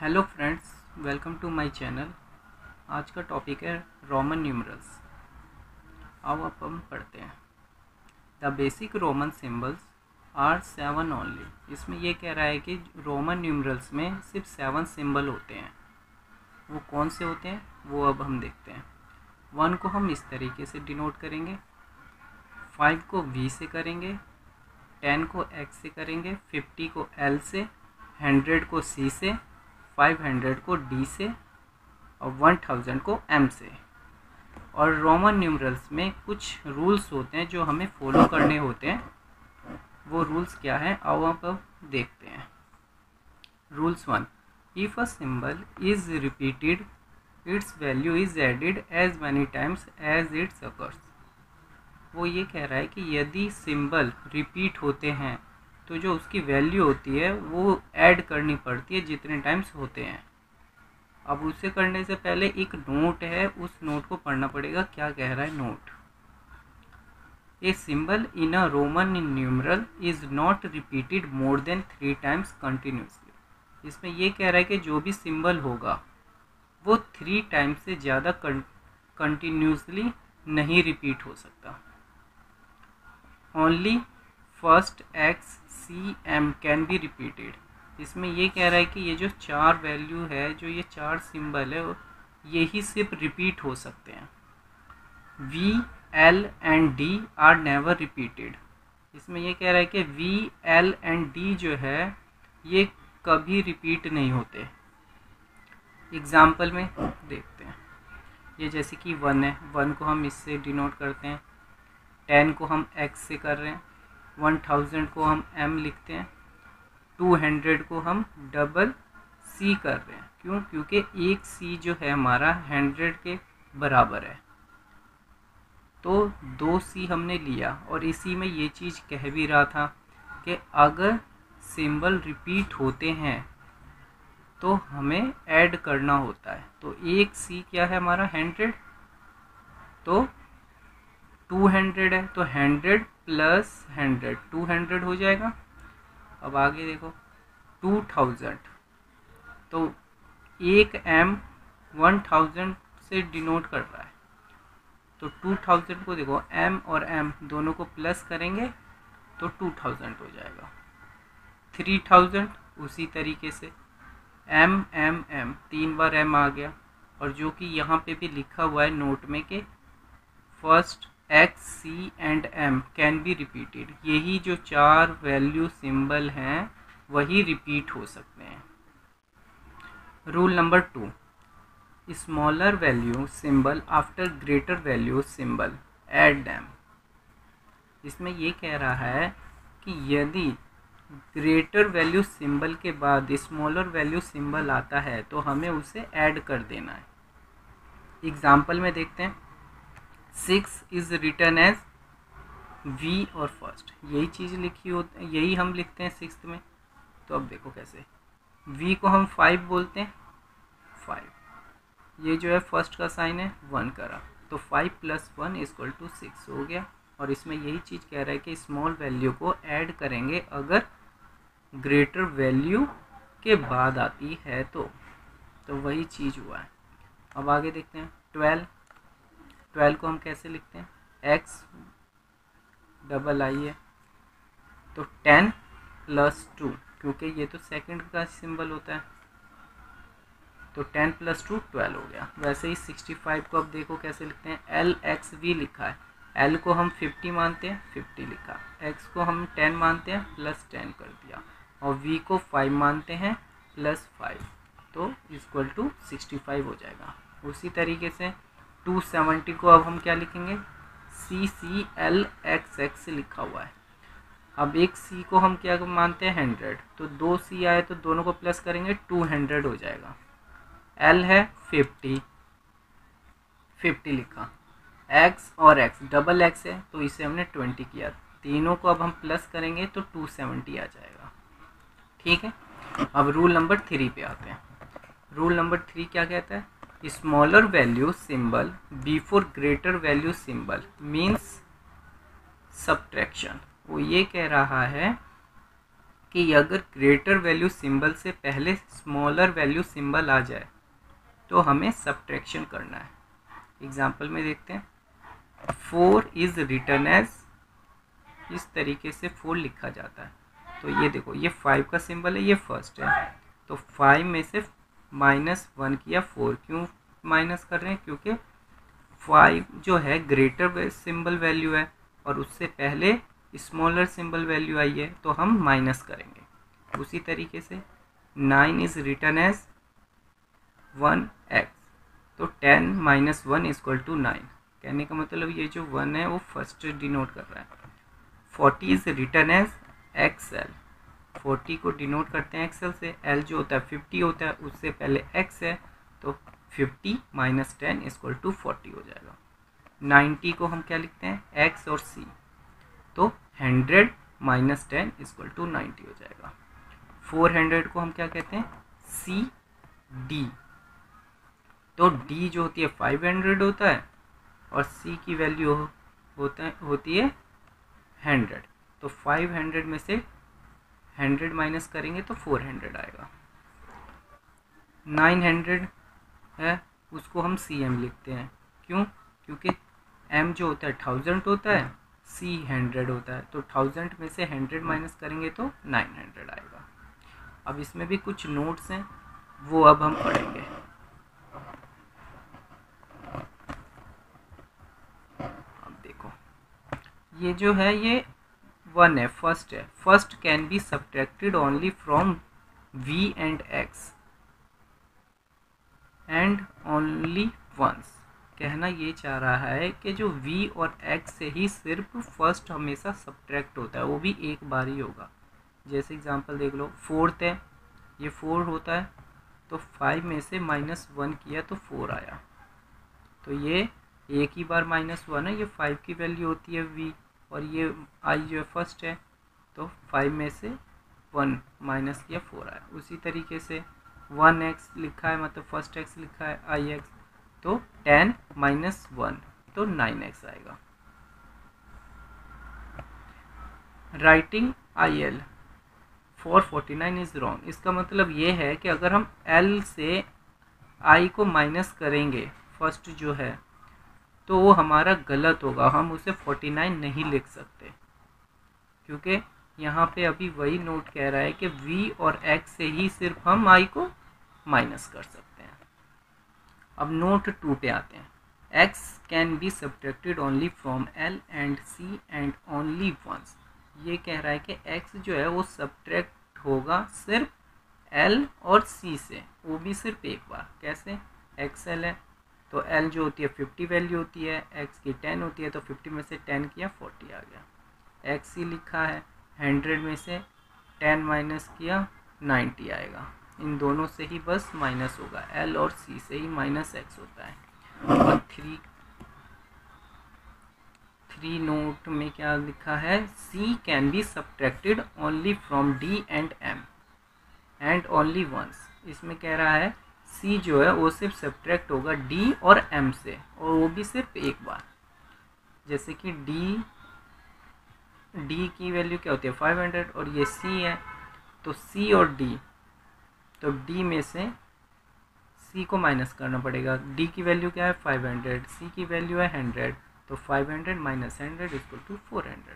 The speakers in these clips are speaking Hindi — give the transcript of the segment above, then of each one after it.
Hello friends, welcome to my channel. आज का टॉपिक है रोमन न्यूमरल्स। अब हम पढ़ते हैं। The basic Roman symbols are 7 only. इसमें ये कह रहा है कि रोमन न्यूमरल्स में सिर्फ 7 सिंबल होते हैं। वो कौन से होते हैं वो अब हम देखते हैं। 1 को हम इस तरीके से डिनोट करेंगे, 5 को V से करेंगे, 10 को X से करेंगे, 50 को L से, 100 को C से, 500 को D से और 1000 को M से। और रोमन न्यूमरल्स में कुछ रूल्स होते हैं जो हमें फॉलो करने होते हैं। वो रूल्स क्या हैं आओ अब देखते हैं। Rules 1, if a symbol is repeated its value is added as many times as its occurs. वो ये कह रहा है कि यदि सिंबल रिपीट होते हैं तो जो उसकी वैल्यू होती है वो ऐड करनी पड़ती है जितने टाइम्स होते हैं। अब उसे करने से पहले एक नोट है, उस नोट को पढ़ना पड़ेगा। क्या कह रहा है note? A symbol in a Roman numeral is not repeated more than 3 times continuously. इसमें ये कह रहा है कि जो भी सिंबल होगा वो 3 टाइम्स से ज़्यादा कंटिन्यूसली नहीं रिपीट हो सकता। Only first X C M can be repeated. इसमें ये कह रहा है कि ये जो 4 वैल्यू है, जो ये 4 सिंबल है, यही सिर्फ रिपीट हो सकते हैं। V L and D are never repeated. इसमें ये कह रहा है कि V L एंड D जो है ये कभी रिपीट नहीं होते। एग्जाम्पल में देखते हैं। ये जैसे कि 1 है, 1 को हम इससे डिनोट करते हैं, 10 को हम X से कर रहे हैं, 1000 को हम M लिखते हैं, 200 को हम डबल C कर रहे हैं। क्यों? क्योंकि एक C जो है हमारा 100 के बराबर है। तो 2 C हमने लिया और इसी में ये चीज़ कह भी रहा था कि अगर सिंबल रिपीट होते हैं तो हमें ऐड करना होता है। तो एक C क्या है हमारा 100, तो 200 है, तो 100 प्लस 100 200 हो जाएगा। अब आगे देखो 2000, तो एक M 1000 से डिनोट कर रहा है, तो 2000 को देखो M और M दोनों को प्लस करेंगे तो 2000 हो जाएगा। 3000 उसी तरीके से M M M 3 बार M आ गया। और जो कि यहाँ पे भी लिखा हुआ है नोट में कि first X C and M can be repeated. यही जो 4 वैल्यू सिंबल हैं वही रिपीट हो सकते हैं। Rule number 2, smaller value symbol after greater value symbol add them. इसमें ये कह रहा है कि यदि ग्रेटर वैल्यू सिंबल के बाद स्मॉलर वैल्यू सिंबल आता है तो हमें उसे ऐड कर देना है। एग्जाम्पल में देखते हैं। 6 इज रिटर्न एज V और फर्स्ट, यही चीज़ लिखी होती, यही हम लिखते हैं 6th में। तो अब देखो कैसे, V को हम 5 बोलते हैं, 5 ये जो है फर्स्ट का साइन है 1 करा, तो 5 + 1 = 6 हो गया। और इसमें यही चीज़ कह रहा है कि स्मॉल वैल्यू को ऐड करेंगे अगर ग्रेटर वैल्यू के बाद आती है तो वही चीज़ हुआ है। अब आगे देखते हैं। 12 को हम कैसे लिखते हैं? X डबल I है, तो 10 + 2, क्योंकि ये तो सेकंड का सिंबल होता है, तो 10 + 2 12 हो गया। वैसे ही 65 को अब देखो कैसे लिखते हैं। LXV लिखा है, L को हम 50 मानते हैं, 50 लिखा, X को हम 10 मानते हैं, +10 कर दिया, और V को 5 मानते हैं, +5, तो = 65 हो जाएगा। उसी तरीके से 270 को अब हम क्या लिखेंगे? CCLXX लिखा हुआ है। अब एक C को हम क्या मानते हैं? 100, तो 2 C आए तो दोनों को प्लस करेंगे 200 हो जाएगा। L है 50 लिखा, X और X डबल X है तो इसे हमने 20 किया, तीनों को अब हम प्लस करेंगे तो 270 आ जाएगा। ठीक है। अब रूल नंबर 3 पे आते हैं। रूल नंबर 3 क्या कहता है? Smaller value symbol before greater value symbol means subtraction. वो ये कह रहा है कि अगर ग्रेटर वैल्यू सिंबल से पहले स्मॉलर वैल्यू सिंबल आ जाए तो हमें सब्ट्रैक्शन करना है। एग्जाम्पल में देखते हैं, 4 इज़ रिटन एज, इस तरीके से 4 लिखा जाता है। तो ये देखो, ये 5 का सिंबल है, ये फर्स्ट है, तो 5 में से -1 किया 4। क्यों माइनस कर रहे हैं? क्योंकि 5 जो है ग्रेटर सिंबल वैल्यू है और उससे पहले स्मॉलर सिंबल वैल्यू आई है, तो हम माइनस करेंगे। उसी तरीके से 9 इज़ रिटन एज 1x, तो 10 - 1 = 9। कहने का मतलब ये जो 1 है वो फर्स्ट डिनोट कर रहा है। 40 इज़ रिटन एज XL, 40 को डिनोट करते हैं एक्सएल से, L जो होता है 50 होता है, उससे पहले x है, तो 50 - 10 = 40 हो जाएगा। 90 को हम क्या लिखते हैं? x और c, तो 100 - 10 = 90 हो जाएगा। 400 को हम क्या कहते हैं? CD, तो D जो होती है 500 होता है और C की वैल्यू होती है 100, तो 500 में से 100 माइनस करेंगे तो 400 आएगा। 900 है, उसको हम CM लिखते हैं। क्यों? क्योंकि M जो होता है 1000 होता है, C 100 होता है, तो 1000 में से 100 माइनस करेंगे तो 900 आएगा। अब इसमें भी कुछ नोट्स हैं, वो अब हम पढ़ेंगे। अब देखो, ये जो है ये 1 है, फर्स्ट है। First can be subtracted only from V and X and only once. कहना ये चाह रहा है कि जो V और X से ही सिर्फ फर्स्ट हमेशा सब्ट्रैक्ट होता है, वो भी एक बार ही होगा। जैसे एग्जांपल देख लो, 4th है, ये 4 होता है, तो 5 में से -1 किया तो 4 आया, तो ये एक ही बार -1 है, ये 5 की वैल्यू होती है V, और ये I जो है फर्स्ट है, तो 5 में से 1 माइनस किया 4 आया। उसी तरीके से 1x लिखा है, मतलब फर्स्ट x लिखा है IX, तो 10 - 1 तो 9x आएगा। Writing IL for 49 is wrong, इसका मतलब ये है कि अगर हम L से I को माइनस करेंगे फर्स्ट जो है, तो वो हमारा गलत होगा, हम उसे 49 नहीं लिख सकते, क्योंकि यहाँ पे अभी वही नोट कह रहा है कि V और X से ही सिर्फ हम I को माइनस कर सकते हैं। अब नोट 2 पे आते हैं। X can be subtracted only from L and C and only once. ये कह रहा है कि X जो है वो सब्ट्रैक्ट होगा सिर्फ L और C से, वो भी सिर्फ एक बार। कैसे? XL है, तो L जो होती है 50 वैल्यू होती है, X की 10 होती है, तो 50 में से 10 किया 40 आ गया। XC लिखा है, 100 में से 10 माइनस किया 90 आएगा। इन दोनों से ही बस माइनस होगा, L और C से ही -X होता है। और 3 नोट में क्या लिखा है? C can be subtracted only from D and M and only once. इसमें कह रहा है C जो है वो सिर्फ सब्ट्रैक्ट होगा D और M से, और वो भी सिर्फ एक बार। जैसे कि D की वैल्यू क्या होती है 500, और ये C है, तो C और D, तो D में से C को माइनस करना पड़ेगा। D की वैल्यू क्या है 500, C की वैल्यू है 100, तो 500 - 100 = 400।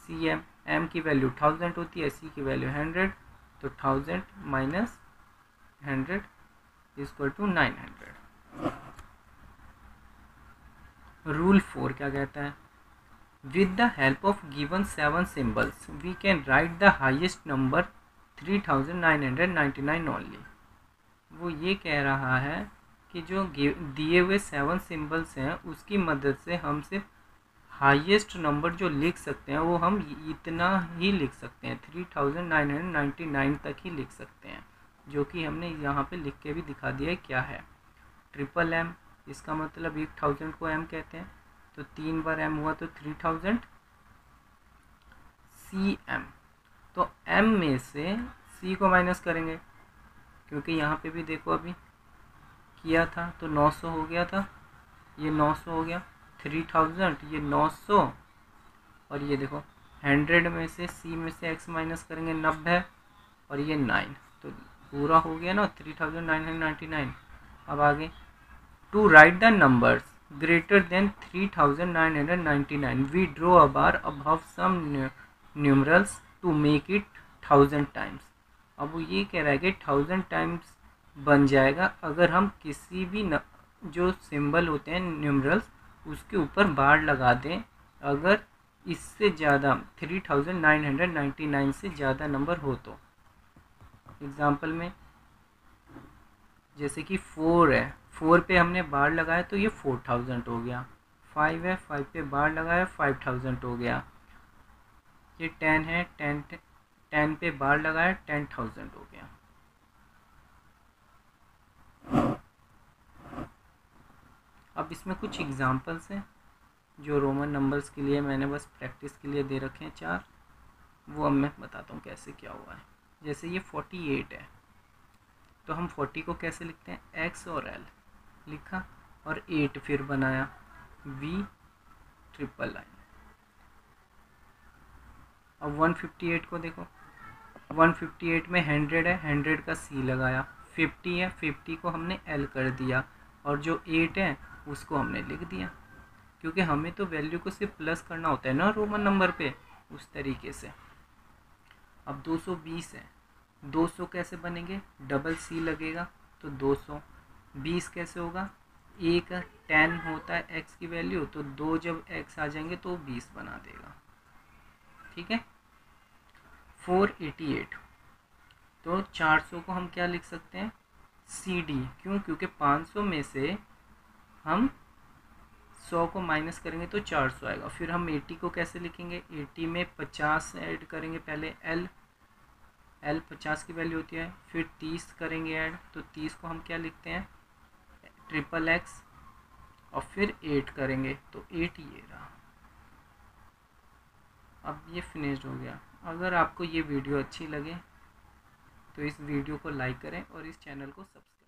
CM, M की वैल्यू 1000 होती है, C की वैल्यू 100, तो 1000 - 100 = 900। रूल 4 क्या कहता है? With the help of given 7 symbols we can write the highest number 3999 only. वो ये कह रहा है कि जो दिए हुए 7 सिम्बल्स हैं उसकी मदद से हम सिर्फ हाईएस्ट नंबर जो लिख सकते हैं वो हम इतना ही लिख सकते हैं, 3999 तक ही लिख सकते हैं, जो कि हमने यहाँ पे लिख के भी दिखा दिया है क्या है। MM, इसका मतलब 1000 को M कहते हैं, तो 3 बार M हुआ तो 3000। CM, तो M में से C को माइनस करेंगे, क्योंकि यहाँ पे भी देखो अभी किया था तो 900 हो गया था, ये 900 हो गया, 3000, ये 900, और ये देखो 100 में से सी में से x माइनस करेंगे 90 और ये 9, तो पूरा हो गया ना 3999। अब आगे to write the numbers greater than 3999 we draw a bar above some numerals to make it 1000 times. अब वो ये कह रहा है कि 1000 टाइम्स बन जाएगा अगर हम किसी भी जो सिंबल होते हैं न्यूमरल्स उसके ऊपर बार लगा दें, अगर इससे ज़्यादा 3999 से ज़्यादा नंबर हो तो। एग्ज़ाम्पल में जैसे कि 4 है, 4 पे हमने बार लगाया तो ये 4000 हो गया। 5 है, 5 पे बार लगाया 5000 हो गया। ये 10 है, 10 पे बार लगाया 10,000 हो गया। अब इसमें कुछ एग्जांपल्स हैं जो रोमन नंबर्स के लिए मैंने बस प्रैक्टिस के लिए दे रखे हैं 4, वो अब मैं बताता हूँ कैसे क्या हुआ है। जैसे ये 48 है, तो हम 40 को कैसे लिखते हैं, x और l लिखा और 8 फिर बनाया v ट्रिपल लाइन। अब 158 को देखो, 158 में 100 है, 100 का c लगाया, 50 है, 50 को हमने l कर दिया और जो 8 है उसको हमने लिख दिया, क्योंकि हमें तो वैल्यू को सिर्फ प्लस करना होता है ना रोमन नंबर पे, उस तरीके से। अब 220 है, 200 कैसे बनेंगे, डबल सी लगेगा तो 200। 20 कैसे होगा, एक 10 होता है x की वैल्यू, तो 2 जब x आ जाएंगे तो 20 बना देगा, ठीक है। 488, तो 400 को हम क्या लिख सकते हैं, CD, क्यों, क्योंकि 500 में से हम 100 को माइनस करेंगे तो 400 आएगा। फिर हम 80 को कैसे लिखेंगे, 80 में 50 ऐड करेंगे, पहले L 50 की वैल्यू होती है, फिर 30 करेंगे ऐड, तो 30 को हम क्या लिखते हैं, ट्रिपल x, और फिर 8 करेंगे तो 8 ये रहा। अब ये फिनिश्ड हो गया। अगर आपको ये वीडियो अच्छी लगे तो इस वीडियो को लाइक करें और इस चैनल को सब्सक्राइब